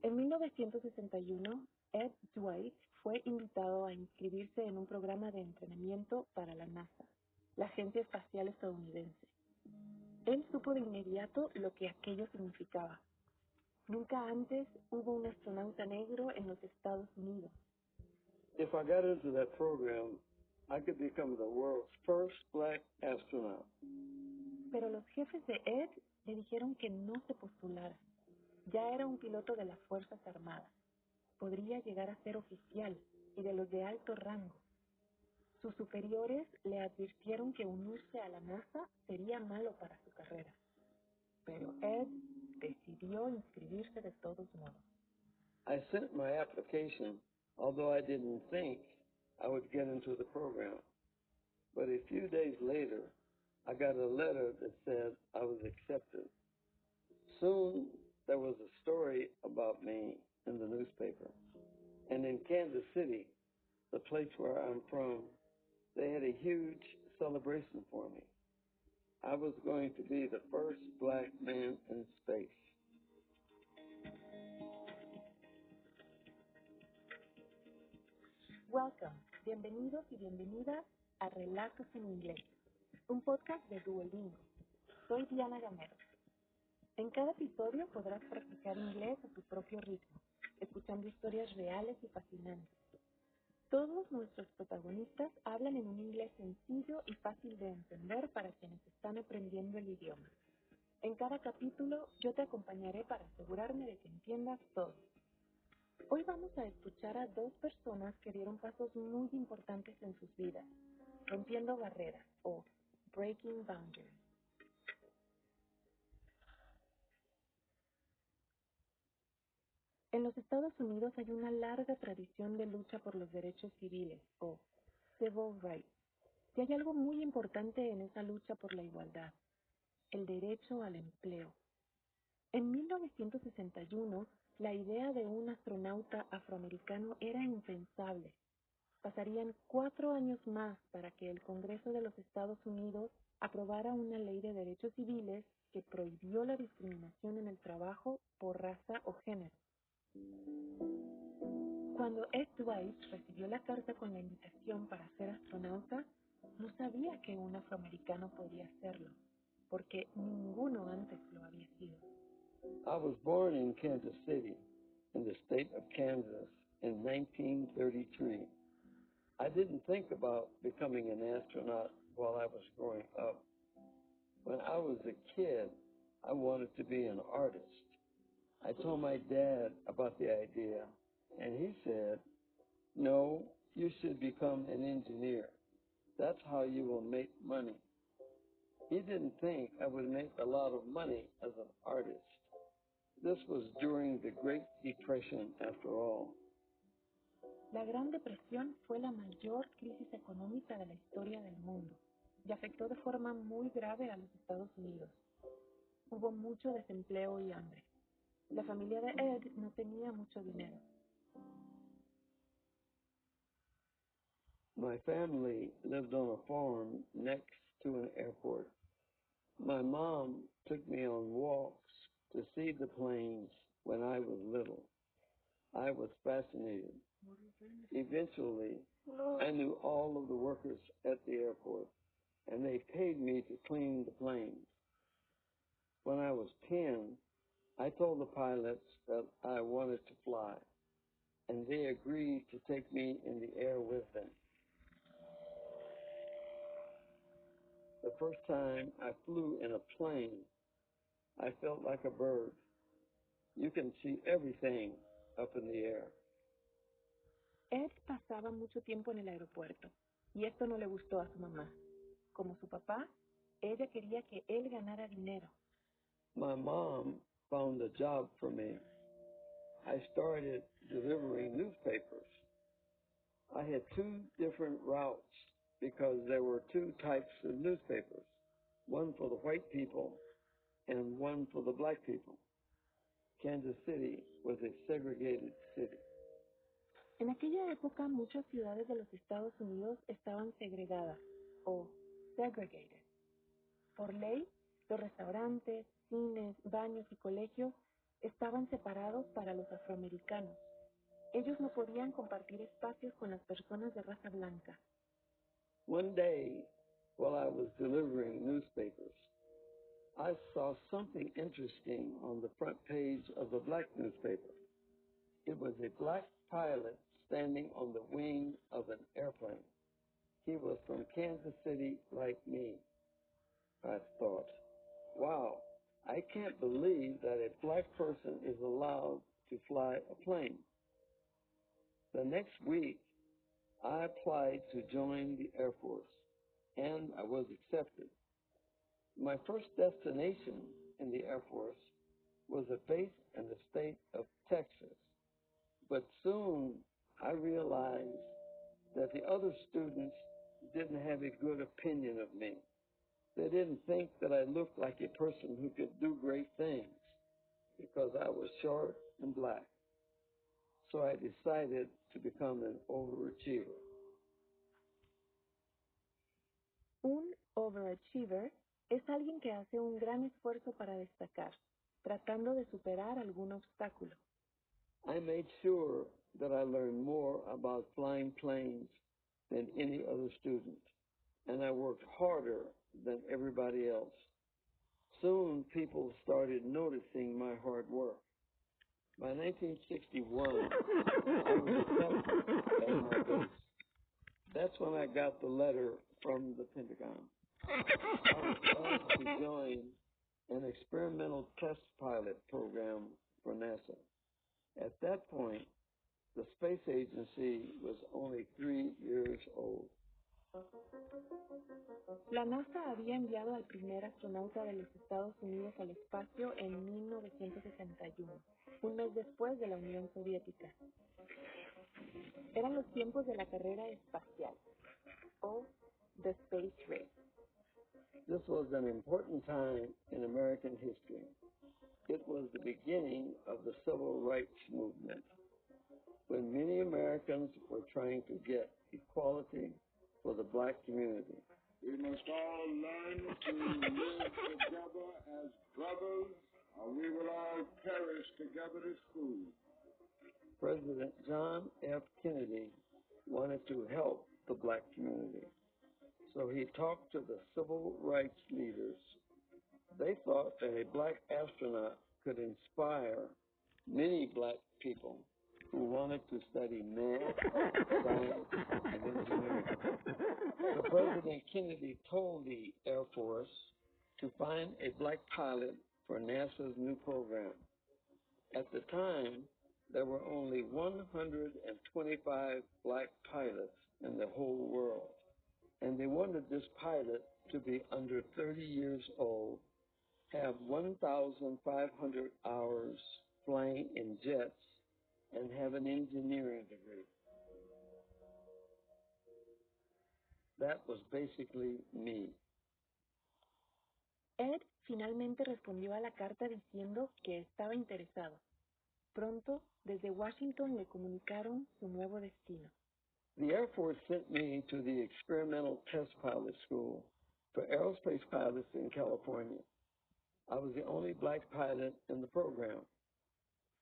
En 1961, Ed Dwight fue invitado a inscribirse en un programa de entrenamiento para la NASA, la Agencia Espacial Estadounidense. Él supo de inmediato lo que aquello significaba. Nunca antes hubo un astronauta negro en los Estados Unidos. If I got into that program, I could become the world's first black astronaut. Pero los jefes de Ed le dijeron que no se postulara. Ya era un piloto de las Fuerzas Armadas. Podría llegar a ser oficial y de los de alto rango. Sus superiores le advirtieron que unirse a la NASA sería malo para su carrera. Pero Ed decidió inscribirse de todos modos. I sent my application, although I didn't think I would get into the program. But a few days later, I got a letter that said I was accepted. Soon, there was a story about me in the newspaper. And in Kansas City, the place where I'm from, they had a huge celebration for me. I was going to be the first black man in space. Welcome, bienvenidos y bienvenidas a Relatos en Inglés, un podcast de duolingo. Soy Diana Gamero. En cada episodio podrás practicar inglés a tu propio ritmo, escuchando historias reales y fascinantes. Todos nuestros protagonistas hablan en un inglés sencillo y fácil de entender para quienes están aprendiendo el idioma. En cada capítulo yo te acompañaré para asegurarme de que entiendas todo. Hoy vamos a escuchar a dos personas que dieron pasos muy importantes en sus vidas, rompiendo barreras o breaking boundaries. En los Estados Unidos hay una larga tradición de lucha por los derechos civiles o civil rights. Y hay algo muy importante en esa lucha por la igualdad, el derecho al empleo. En 1961, la idea de un astronauta afroamericano era impensable. Pasarían 4 años más para que el Congreso de los Estados Unidos aprobara una ley de derechos civiles que prohibió la discriminación en el trabajo por raza o género. Cuando Ed Dwight recibió la carta con la invitación para ser astronauta, no sabía que un afroamericano podía hacerlo, porque ninguno antes lo había sido. I was born in Kansas City, in the state of Kansas, in 1933. I didn't think about becoming an astronaut while I was growing up. When I was a kid, I wanted to be an artist. I told my dad about the idea, and he said, "No, you should become an engineer. That's how you will make money." He didn't think I would make a lot of money as an artist. This was during the Great Depression, after all. La Gran Depresión fue la mayor crisis económica de la historia del mundo y afectó de forma muy grave a los Estados Unidos. Hubo mucho desempleo y hambre. La familia de Ed no tenía mucho dinero. My family lived on a farm next to an airport. My mom took me on walks to see the planes when I was little. I was fascinated. Eventually, I knew all of the workers at the airport, and they paid me to clean the planes. When I was 10, I told the pilots that I wanted to fly, and they agreed to take me in the air with them. The first time I flew in a plane, I felt like a bird. You can see everything up in the air. Ed pasaba mucho tiempo en el aeropuerto y esto no le gustó a su mamá. Como su papá, ella quería que él ganara dinero. My mom found a job for me. I started delivering newspapers. I had 2 different routes because there were 2 types of newspapers, one for the white people and one for the black people. Kansas City was a segregated city. En aquella época muchas ciudades de los Estados Unidos estaban segregadas o segregated. Por ley, los restaurantes, cines, baños y colegios estaban separados para los afroamericanos. Ellos no podían compartir espacios con las personas de raza blanca. One day, while I was delivering newspapers, I saw something interesting on the front page of the black newspaper. It was a black pilot standing on the wing of an airplane. He was from Kansas City like me. I thought, wow, I can't believe that a black person is allowed to fly a plane. The next week, I applied to join the Air Force, and I was accepted. My first destination in the Air Force was a base in the state of Texas. But soon I realized that the other students didn't have a good opinion of me. They didn't think that I looked like a person who could do great things because I was short and black. So I decided to become an overachiever. Un overachiever es alguien que hace un gran esfuerzo para destacar, tratando de superar algún obstáculo. I made sure that I learned more about flying planes than any other student, and I worked harder than everybody else. Soon people started noticing my hard work. By 1961, I was accepted at my base. That's when I got the letter from the Pentagon. I was asked to join an experimental test pilot program for NASA. At that point, the space agency was only 3 years old. La NASA había enviado al primer astronauta de los Estados Unidos al espacio en 1961, un mes después de la Unión Soviética. Eran los tiempos de la carrera espacial, o the space race. This was an important time in American history. It was the beginning of the civil rights movement, when many Americans were trying to get equality for the black community. We must all learn to live together as brothers, or we will all perish together as fools. President John F. Kennedy wanted to help the black community, so he talked to the civil rights leaders. They thought that a black astronaut could inspire many black people who wanted to study math, science, and engineering. So President Kennedy told the Air Force to find a black pilot for NASA's new program. At the time, there were only 125 black pilots in the whole world, and they wanted this pilot to be under 30 years old, have 1,500 hours flying in jets, and have an engineering degree. That was basically me. Ed finalmente respondió a la carta diciendo que estaba interesado. Pronto, desde Washington le comunicaron su nuevo destino. The Air Force sent me to the Experimental Test Pilot School for aerospace pilots in California. I was the only black pilot in the program.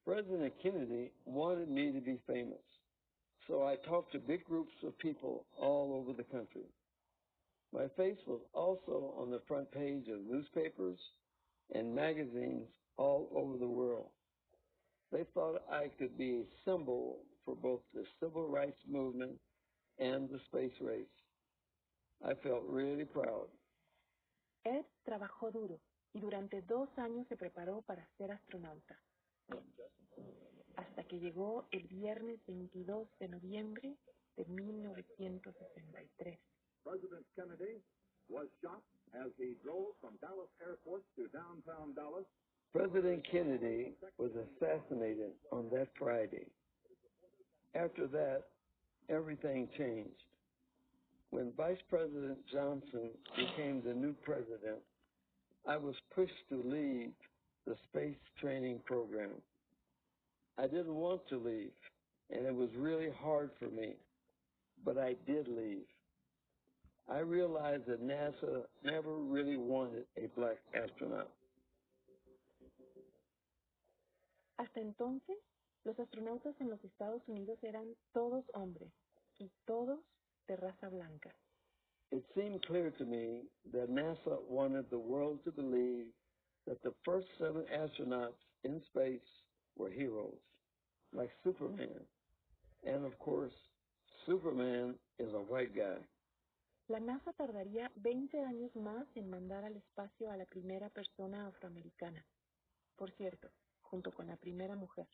President Kennedy wanted me to be famous, so I talked to big groups of people all over the country. My face was also on the front page of newspapers and magazines all over the world. They thought I could be a symbol for both the civil rights movement and the space race. I felt really proud. Ed trabajó duro y durante 2 años se preparó para ser astronauta. Hasta que llegó el viernes 22 de noviembre de 1963. President Kennedy was shot as he drove from Dallas Airport to downtown Dallas. President Kennedy was assassinated on that Friday. After that, everything changed. When Vice President Johnson became the new president, I was pushed to leave the space training program. I didn't want to leave, and it was really hard for me, but I did leave. I realized that NASA never really wanted a black astronaut. Hasta entonces, los astronautas en los Estados Unidos eran todos hombres y todos de raza blanca. It seemed clear to me that NASA wanted the world to believe that the first 7 astronauts in space were heroes, like Superman. And of course, Superman is a white guy. La NASA tardaría 20 años más en mandar al espacio a la primera persona afroamericana. Por cierto, junto con la primera mujer.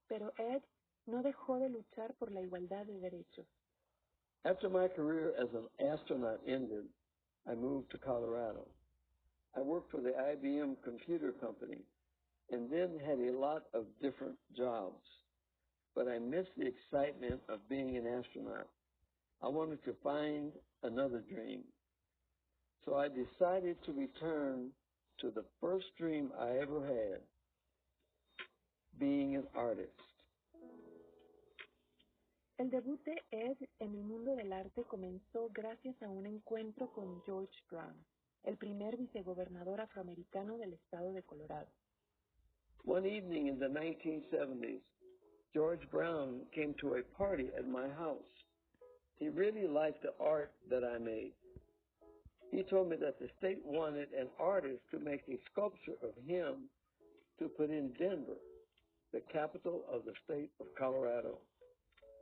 Pero Ed no dejó de luchar por la igualdad de derechos. After my career as an astronaut ended, I moved to Colorado. I worked for the IBM computer company and then had a lot of different jobs. But I missed the excitement of being an astronaut. I wanted to find another dream. So I decided to return to the first dream I ever had, being an artist. El debut de Ed en el mundo del arte comenzó gracias a un encuentro con George Brown, el primer vicegobernador afroamericano del estado de Colorado. One evening in the 1970s, George Brown came to a party at my house. He really liked the art that I made. He told me that the state wanted an artist to make a sculpture of him to put in Denver, the capital of the state of Colorado.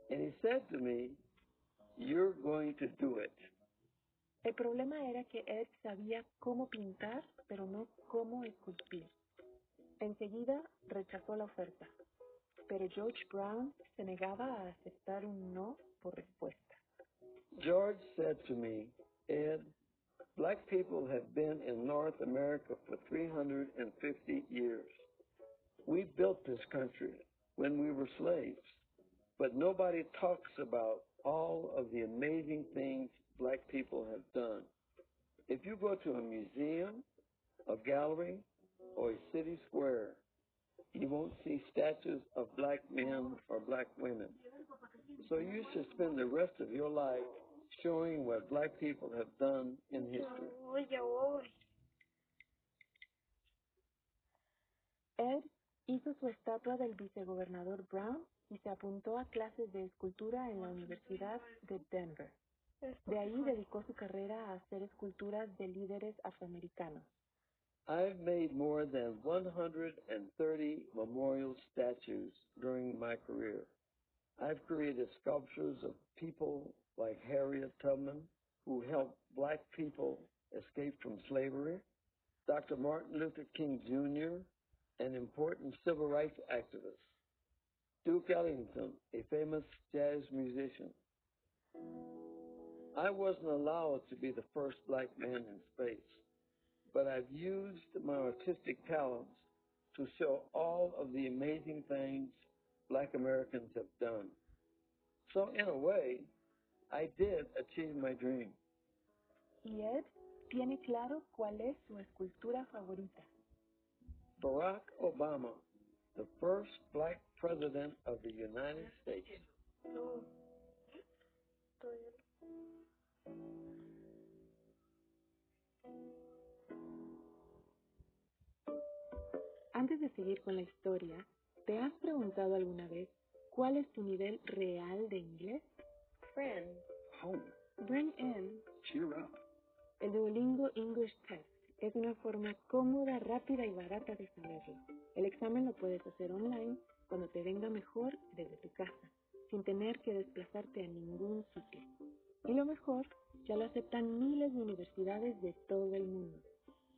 And he said to me, "You're going to do it." El problema era que Ed sabía cómo pintar, pero no cómo esculpir. Enseguida rechazó la oferta, pero George Brown se negaba a aceptar un no por respuesta. George said to me, "Ed, black people have been in North America for 350 years. We built this country when we were slaves, but nobody talks about all of the amazing things black people have done. If you go to a museum, a gallery, or a city square, you won't see statues of black men or black women. So you should spend the rest of your life showing what black people have done in history." Ed hizo su estatua del vicegobernador Brown y se apuntó a clases de escultura en la Universidad de Denver. De ahí dedicó su carrera a hacer esculturas de líderes afroamericanos. I've made more than 130 memorial statues during my career. I've created sculptures of people like Harriet Tubman, who helped black people escape from slavery, Dr. Martin Luther King Jr., an important civil rights activist, Duke Ellington, a famous jazz musician. I wasn't allowed to be the first black man in space, but I've used my artistic talents to show all of the amazing things black Americans have done. So in a way, I did achieve my dream. Y Ed tiene claro cuál es su escultura favorita. Barack Obama, the first black president of the United States. Antes de seguir con la historia, ¿te has preguntado alguna vez cuál es tu nivel real de inglés? Friend, Home, Bring in. cheer up. El Duolingo English Test es una forma cómoda, rápida y barata de saberlo. El examen lo puedes hacer online cuando te venga mejor desde tu casa, sin tener que desplazarte a ningún sitio. Y lo mejor, ya lo aceptan miles de universidades de todo el mundo.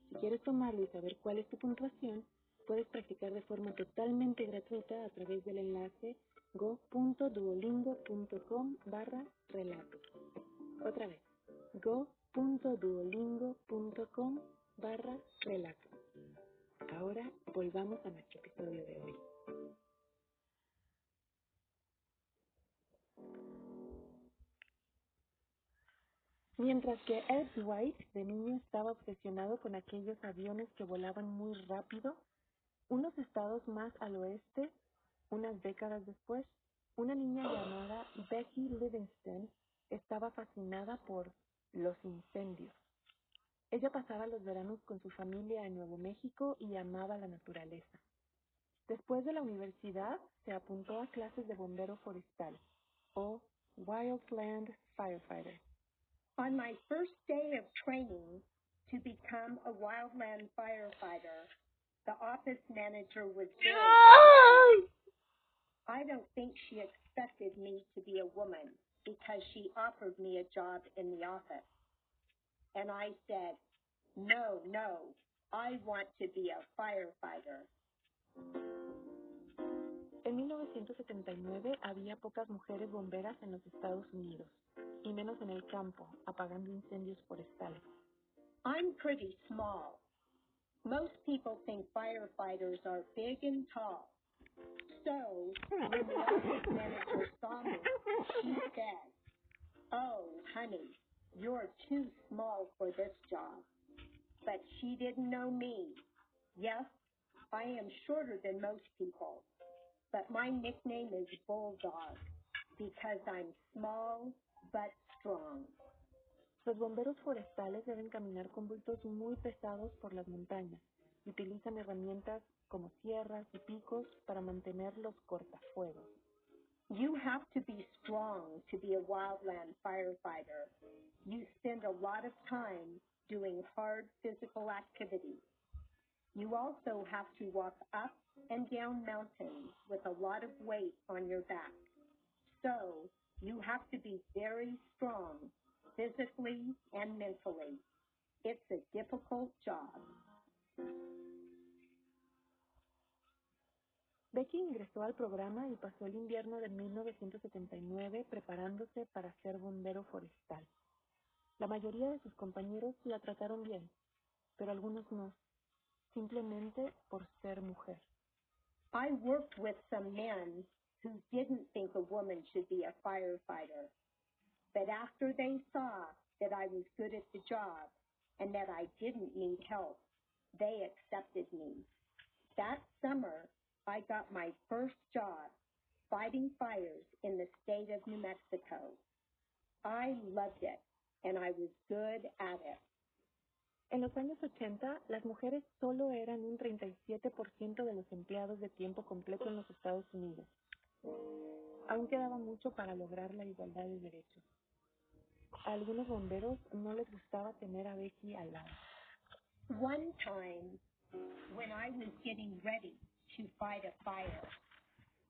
Si quieres tomarlo y saber cuál es tu puntuación, puedes practicar de forma totalmente gratuita a través del enlace go.duolingo.com/relatos. Otra vez, go.duolingo.com/relatos. Ahora volvamos a nuestro episodio de hoy. Mientras que Ed White de niño estaba obsesionado con aquellos aviones que volaban muy rápido, unos estados más al oeste, unas décadas después, una niña llamada Becky Livingston estaba fascinada por los incendios. Ella pasaba los veranos con su familia en Nuevo México y amaba la naturaleza. Después de la universidad, se apuntó a clases de bombero forestal, o wildland firefighter. On my first day of training to become a wildland firefighter, the office manager was very upset. I don't think she expected me to be a woman because she offered me a job in the office. And I said, no, I want to be a firefighter. En 1979 había pocas mujeres bomberas en los Estados Unidos, y menos en el campo, apagando incendios forestales. I'm pretty small. Most people think firefighters are big and tall. So, when the office manager saw me, she said, "Oh, honey, you're too small for this job." But she didn't know me. Yes, I am shorter than most people, but my nickname is Bulldog because I'm small but strong. Los bomberos forestales deben caminar con bultos muy pesados por las montañas y utilizan herramientas como sierras y picos para mantener los cortafuegos. You have to be strong to be a wildland firefighter. You spend a lot of time doing hard physical activities. You also have to walk up and down mountains with a lot of weight on your back. So, you have to be very strong, physically and mentally. It's a difficult job. Becky ingresó al programa y pasó el invierno de 1979 preparándose para ser bombero forestal. La mayoría de sus compañeros la trataron bien, pero algunos no, simplemente por ser mujer. I worked with some men who didn't think a woman should be a firefighter. But after they saw that I was good at the job and that I didn't need help, they accepted me. That summer, I got my first job fighting fires in the state of New Mexico. I loved it, and I was good at it. En los años 80, las mujeres solo eran un 37% de los empleados de tiempo completo en los Estados Unidos. Aún quedaba mucho para lograr la igualdad de derechos. A algunos bomberos no les gustaba tener a Becky al lado. One time, when I was getting ready to fight a fire,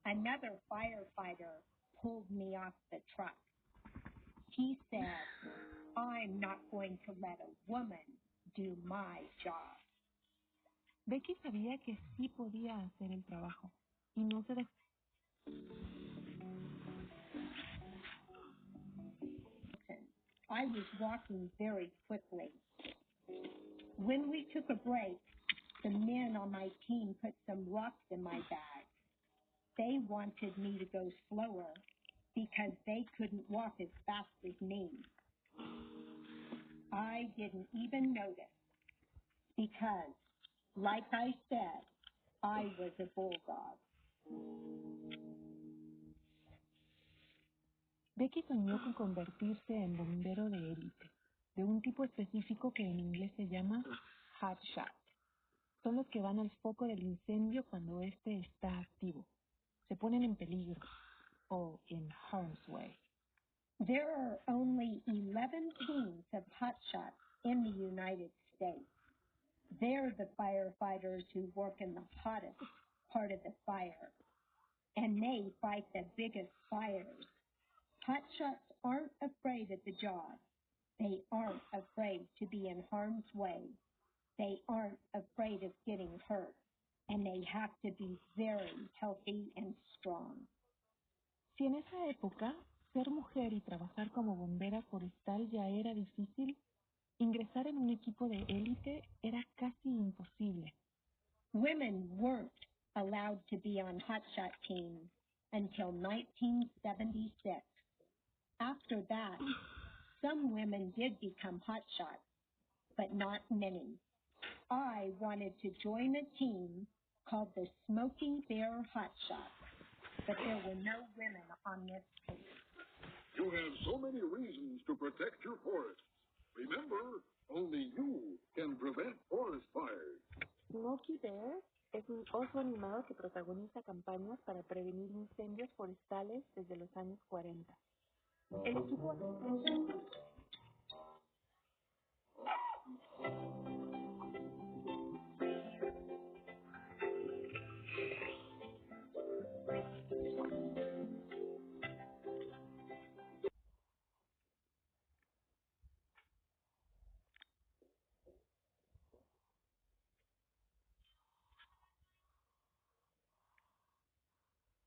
another firefighter pulled me off the truck. He said, "I'm not going to let a woman do my job." Becky sabía que sí podía hacer el trabajo y no se dejó. I was walking very quickly. When we took a break, the men on my team put some rocks in my bag. They wanted me to go slower because they couldn't walk as fast as me. I didn't even notice because, like I said, I was a bulldog. Becky soñó con convertirse en bombero de élite, de un tipo específico que en inglés se llama hot shot. Son los que van al foco del incendio cuando éste está activo. Se ponen en peligro o in harm's way. There are only 11 teams of hotshots in the United States. They're the firefighters who work in the hottest part of the fire, and they fight the biggest fires. Hotshots aren't afraid of the job. They aren't afraid to be in harm's way. They aren't afraid of getting hurt, and they have to be very healthy and strong. Si en esa época ser mujer y trabajar como bombera forestal ya era difícil, ingresar en un equipo de élite era casi imposible. Women weren't allowed to be on hotshot teams until 1976. After that, some women did become hotshots, but not many. I wanted to join a team called the Smoky Bear Hotshots, but there were no women on this team. You have so many reasons to protect your forests. Remember, only you can prevent forest fires. Smoky Bear Bear es un oso animado que protagoniza campañas para prevenir incendios forestales desde los años 40. El equipo